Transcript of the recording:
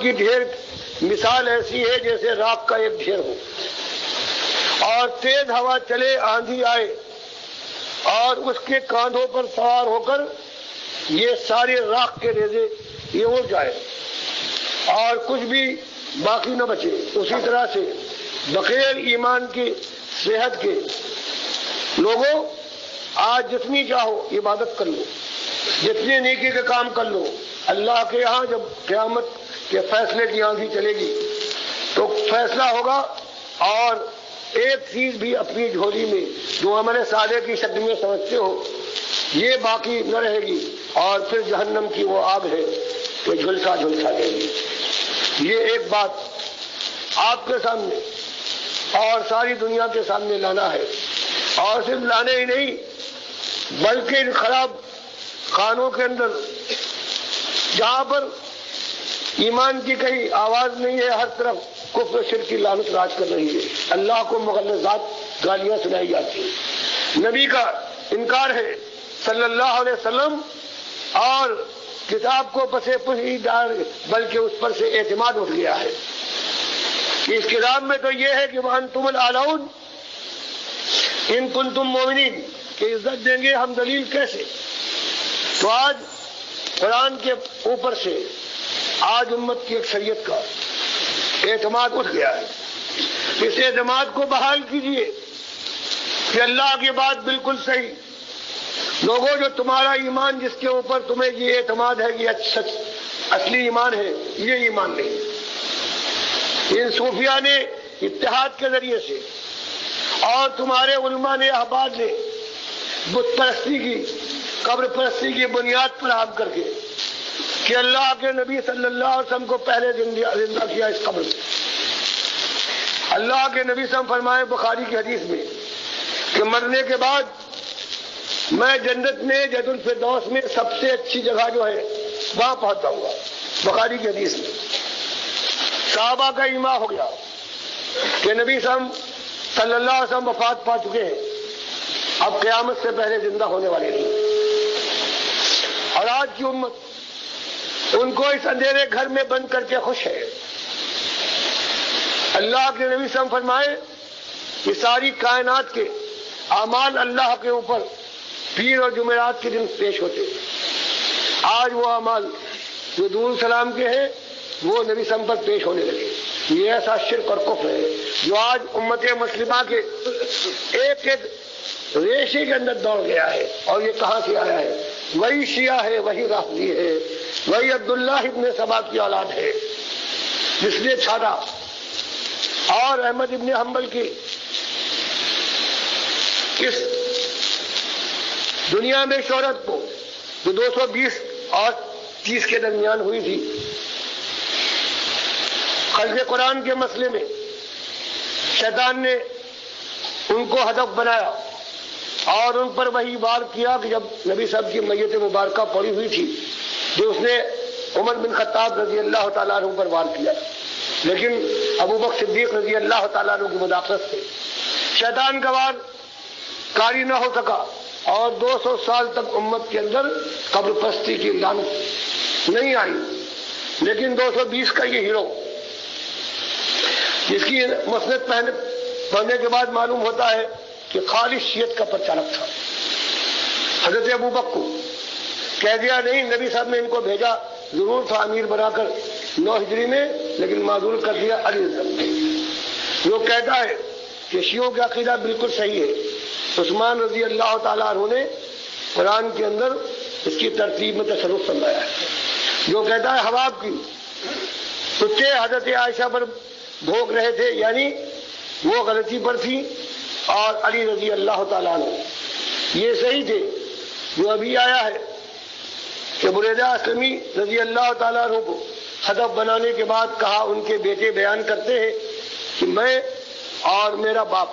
کی ڈھیر مثال ایسی ہے جیسے راکھ کا ایک ڈھیر ہو اور تیز ہوا چلے، آندھی آئے اور اس کے کاندھوں پر سوار ہو کر یہ سارے راکھ کے ریزے یہ اڑ جائے اور کچھ بھی باقی نہ بچے۔ اسی طرح سے بغیر ایمان کی صحت کے لوگوں آج جتنی چاہو عبادت کر لو، جتنے نیکی کے کام کر لو، اللہ کے یہاں جب قیامت کے فیصلے کی آندھی چلے گی تو فیصلہ ہوگا اور ایک چیز بھی اپنی جھولی میں جو ہمارے سادے کی شکل میں سمجھتے ہو یہ باقی نہ رہے گی اور پھر جہنم کی وہ آگ ہے کہ جھلسا جھلسا دے گی۔ یہ ایک بات آپ کے سامنے اور ساری دنیا کے سامنے لانا ہے، اور صرف لانے ہی نہیں بلکہ ان خراب خانوں کے اندر جہاں پر ایمان کی کہیں آواز نہیں ہے، ہر طرف کفر شرک کی لعنت راج کر رہی ہے، اللہ کو مغلظات گالیاں سنائی جاتی ہیں، نبی کا انکار ہے صلی اللہ علیہ وسلم، اور کتاب کو پسے پشی ڈال بلکہ اس پر سے اعتماد اٹھ گیا ہے کہ اس کتاب میں تو یہ ہے کہ وَأَنْتُمُ الْأَعْلَوْنَ إِن كُنتُم مُؤْمِنِينَ کہ عزت دیں گے ہم، دلیل کیسے؟ تو آج قرآن کے اوپر سے آج امت کی اکثریت کا اعتماد اٹھ گیا ہے، اس اعتماد کو بحال کیجیے کہ اللہ کی بات بالکل صحیح۔ لوگوں جو تمہارا ایمان جس کے اوپر تمہیں یہ اعتماد ہے کہ سچ اصلی ایمان ہے، یہ ایمان نہیں۔ ان صوفیاء نے اتحاد کے ذریعے سے اور تمہارے علماء نے احباب نے بت پرستی کی قبر پرستی کی بنیاد پر عام کر کے کہ اللہ کے نبی صلی اللہ علیہ وسلم کو پہلے زندہ کیا اس قبر میں۔ اللہ کے نبی صلی اللہ علیہ وسلم فرمائے بخاری کی حدیث میں کہ مرنے کے بعد میں جنت میں جنت الفردوس میں سب سے اچھی جگہ جو ہے وہاں پہنچتا ہوں گا، بخاری کی حدیث میں۔ صحابہ کا ایما ہو گیا کہ نبی صلی اللہ علیہ وسلم وفات پا چکے ہیں، اب قیامت سے پہلے زندہ ہونے والے نہیں۔ اور آج کی امت ان کو اس اندھیرے گھر میں بند کر کے خوش ہے۔ اللہ کے نبی صلی اللہ علیہ وسلم فرمائے کہ ساری کائنات کے اعمال اللہ کے اوپر پیر اور جمعرات کے دن پیش ہوتے، آج وہ اعمال جو دور سلام کے ہیں وہ نبی صلی اللہ علیہ وسلم پر پیش ہونے لگے۔ یہ ایسا شرک اور کفر ہے جو آج امت مسلمہ کے ایک ایک ریشے کے اندر دوڑ گیا ہے، اور یہ کہاں سے آیا ہے؟ وہی شیعہ ہے، وہی رافضی ہے، وہی عبداللہ ابن سبا کی اولاد ہے جس نے چھاڑا، اور احمد ابن حنبل کی اس دنیا میں شہرت کو جو 220 اور 30 کے درمیان ہوئی تھی خلق قرآن کے مسئلے میں، شیطان نے ان کو ہدف بنایا اور ان پر وہی وار کیا کہ جب نبی صاحب کی میت مبارکہ پڑی ہوئی تھی جو اس نے عمر بن خطاب رضی اللہ تعالیٰ عنہ پر وار کیا، لیکن ابو بکر صدیق رضی اللہ تعالیٰ عنہ کی مداخلت سے شیطان کا وار کاری نہ ہو سکا، اور 200 سال تک امت کے اندر قبر پرستی کی لعنت نہیں آئی۔ لیکن 220 کا یہ ہیرو جس کی مسند پڑھنے کے بعد معلوم ہوتا ہے کہ خالص شیعت کا پرچارک تھا، حضرت ابو بکر کو کہہ دیا نہیں، نبی صاحب نے ان کو بھیجا ضرور تھا امیر بنا کر 9 ہجری میں، لیکن معذور کر دیا علی رضی اللہ عنہ۔ جو کہتا ہے کہ شیعوں کا عقیدہ بالکل صحیح ہے، عثمان رضی اللہ تعالیٰ عنہ نے قرآن کے اندر اس کی ترتیب میں تصرف فرمایا ہے۔ جو کہتا ہے حباب کی کتے حضرت عائشہ پر بھوگ رہے تھے، یعنی وہ غلطی پر تھی، اور علی رضی اللہ تعالیٰ عنہ یہ صحیح تھے۔ جو ابھی آیا ہے کہ بریدہ اسلمی رضی اللہ تعالیٰ عنہ کو ہدف بنانے کے بعد کہا، ان کے بیٹے بیان کرتے ہیں کہ میں اور میرا باپ